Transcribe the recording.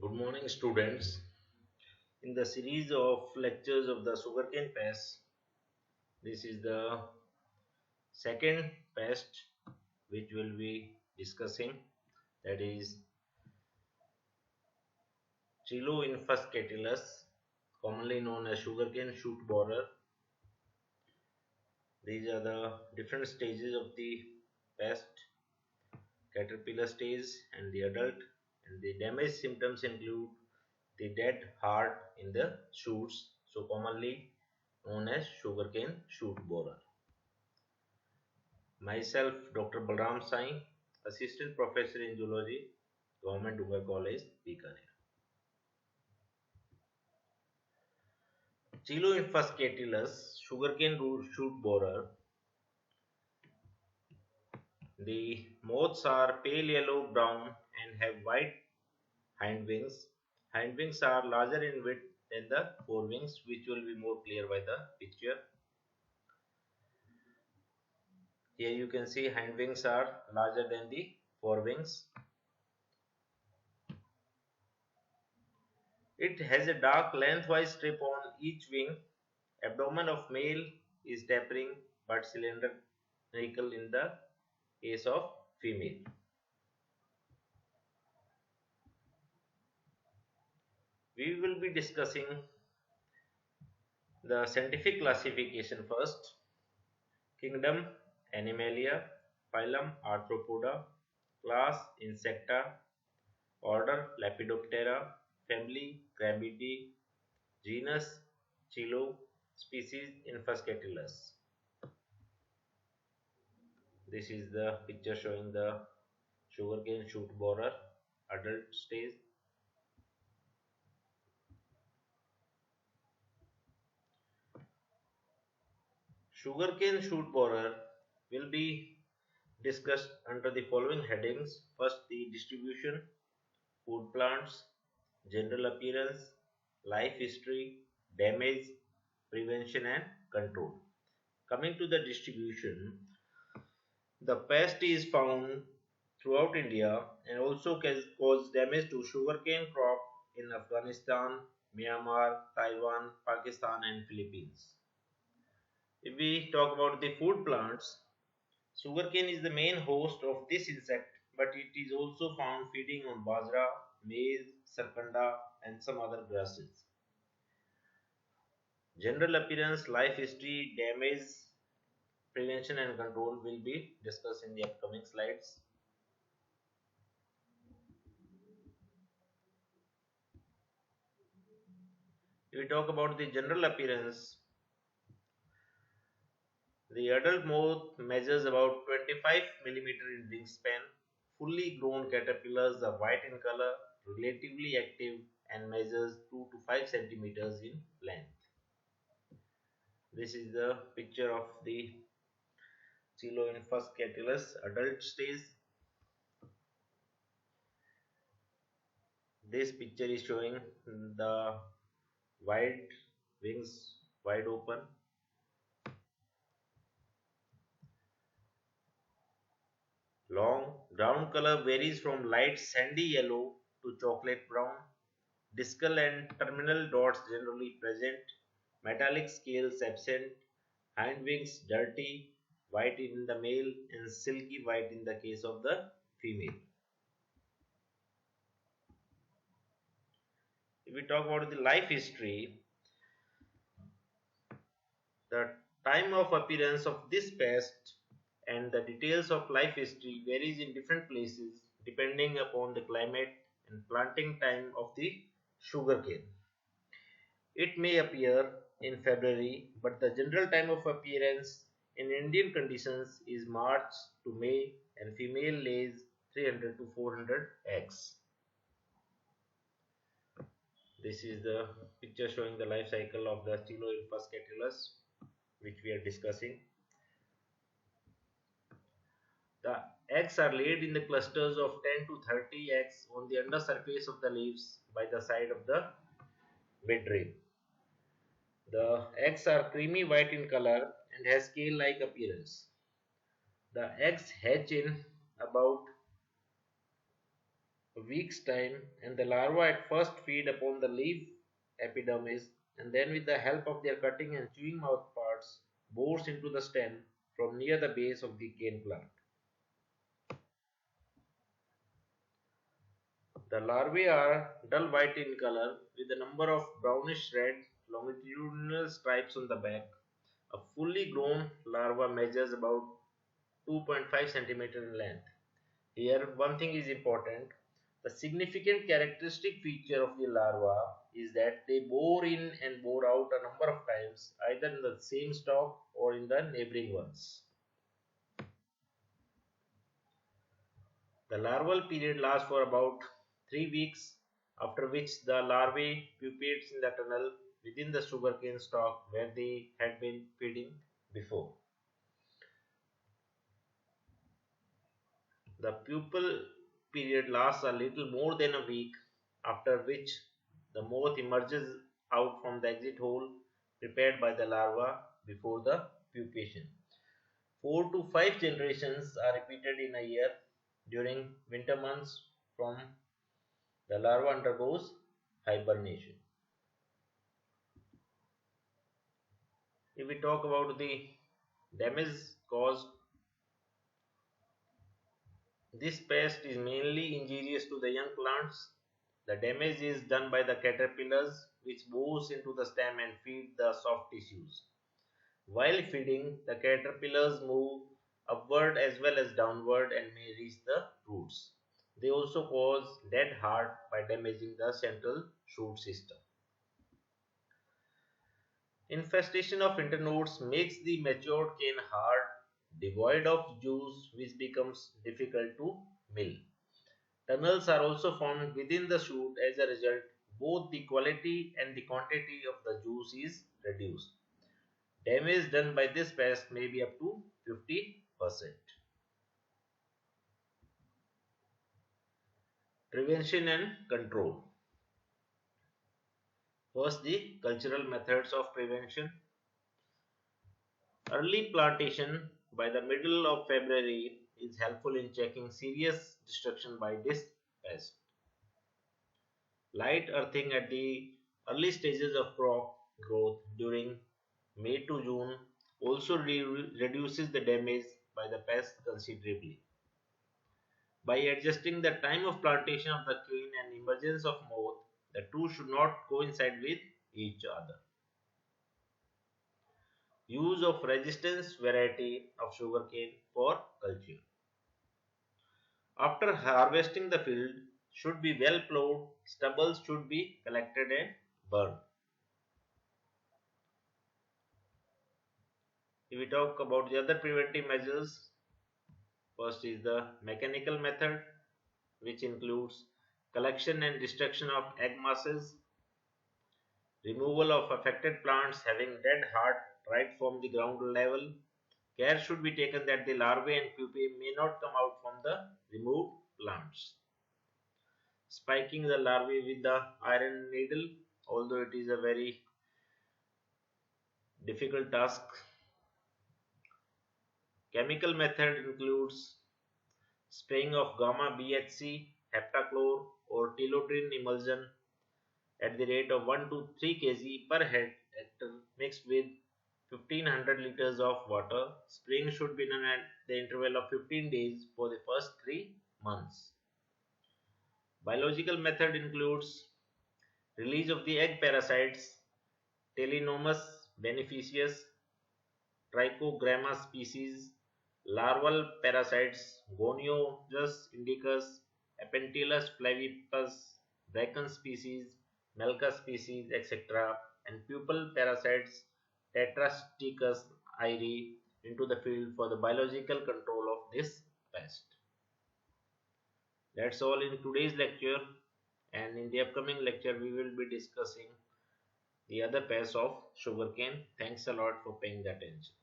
Good morning, students. In the series of lectures of the sugarcane pest, this is the second pest which we'll be discussing, that is Chiloinfus commonly known as sugarcane shoot borer. These are the different stages of the pest: caterpillar stage and the adult. And the damage symptoms include the dead heart in the shoots, so commonly known as sugarcane shoot borer. Myself, Dr. Balram Sai, Assistant Professor in Zoology, Government Dunga College, Bikaner. Chiloinfus sugarcane root shoot borer. The moths are pale yellow brown and have white hindwings. Hindwings are larger in width than the forewings, which will be more clear by the picture. Here you can see hindwings are larger than the forewings. It has a dark lengthwise strip on each wing. Abdomen of male is tapering but cylindrical in the case of female. We will be discussing the scientific classification first. Kingdom Animalia, phylum Arthropoda, class Insecta, order Lepidoptera, family Crabidae, genus Chilo, species Infuscatulus. This is the picture showing the sugarcane shoot borer adult stage. Sugarcane shoot borer will be discussed under the following headings. First, the distribution, food plants, general appearance, life history, damage, prevention and control. Coming to the distribution, the pest is found throughout India and also can cause damage to sugarcane crop in Afghanistan, Myanmar, Taiwan, Pakistan and Philippines. If we talk about the food plants, sugarcane is the main host of this insect, but it is also found feeding on bajra, maize, sarkanda, and some other grasses. General appearance, life history, damage, prevention, and control will be discussed in the upcoming slides. If we talk about the general appearance, the adult moth measures about 25 mm in wingspan. Fully grown caterpillars are white in color, relatively active, and measures 2 to 5 centimeters in length. This is the picture of the Chiloinfus adult stage. This picture is showing the wide wings wide open. Long ground color varies from light sandy yellow to chocolate brown. Discal and terminal dots generally present. Metallic scales absent. Hind wings dirty, white in the male and silky white in the case of the female. If we talk about the life history, the time of appearance of this pest and the details of life history varies in different places depending upon the climate and planting time of the sugarcane. It may appear in February, but the general time of appearance in Indian conditions is March to May, and female lays 300 to 400 eggs. This is the picture showing the life cycle of the Chiloinfus which we are discussing. The eggs are laid in the clusters of 10 to 30 eggs on the undersurface of the leaves by the side of the midrib. The eggs are creamy white in color and has scale-like appearance. The eggs hatch in about a week's time, and the larvae at first feed upon the leaf epidermis and then, with the help of their cutting and chewing mouth parts, bores into the stem from near the base of the cane plant. The larvae are dull white in color with a number of brownish red longitudinal stripes on the back. A fully grown larva measures about 2.5 centimeters in length. Here, one thing is important. The significant characteristic feature of the larva is that they bore in and bore out a number of times, either in the same stalk or in the neighboring ones. The larval period lasts for about 3 weeks, after which the larvae pupates in the tunnel within the sugarcane stalk where they had been feeding before. The pupal period lasts a little more than a week, after which the moth emerges out from the exit hole prepared by the larva before the pupation. 4 to 5 generations are repeated in a year during winter months from the larva undergoes hibernation. If we talk about the damage caused, this pest is mainly injurious to the young plants. The damage is done by the caterpillars which bores into the stem and feed the soft tissues. While feeding, the caterpillars move upward as well as downward and may reach the roots. They also cause dead heart by damaging the central shoot system. Infestation of internodes makes the matured cane hard, devoid of juice, which becomes difficult to mill. Tunnels are also formed within the shoot. As a result, both the quality and the quantity of the juice is reduced. Damage done by this pest may be up to 50%. Prevention and control. First, the cultural methods of prevention. Early plantation by the middle of February is helpful in checking serious destruction by this pest. Light earthing at the early stages of crop growth during May to June also reduces the damage by the pest considerably. By adjusting the time of plantation of the cane and emergence of moth, the two should not coincide with each other. Use of resistance variety of sugarcane for culture. After harvesting, the field should be well plowed, stubbles should be collected and burned. If we talk about the other preventive measures, first is the mechanical method, which includes collection and destruction of egg masses, removal of affected plants having dead heart right from the ground level. Care should be taken that the larvae and pupae may not come out from the removed plants. Spiking the larvae with the iron needle, although it is a very difficult task. Chemical method includes spraying of gamma BHC, heptachlor or tillotrin emulsion at the rate of 1 to 3 kg per hectare mixed with 1500 liters of water. Spraying should be done at the interval of 15 days for the first 3 months. Biological method includes release of the egg parasites Telenomus beneficius, Trichogramma species, larval parasites Goniojus indicus, Epentilus flavipes, Bracken species, Melka species, etc., and pupal parasites Tetrasticus airi into the field for the biological control of this pest. That's all in today's lecture, and in the upcoming lecture we will be discussing the other pests of sugarcane. Thanks a lot for paying the attention.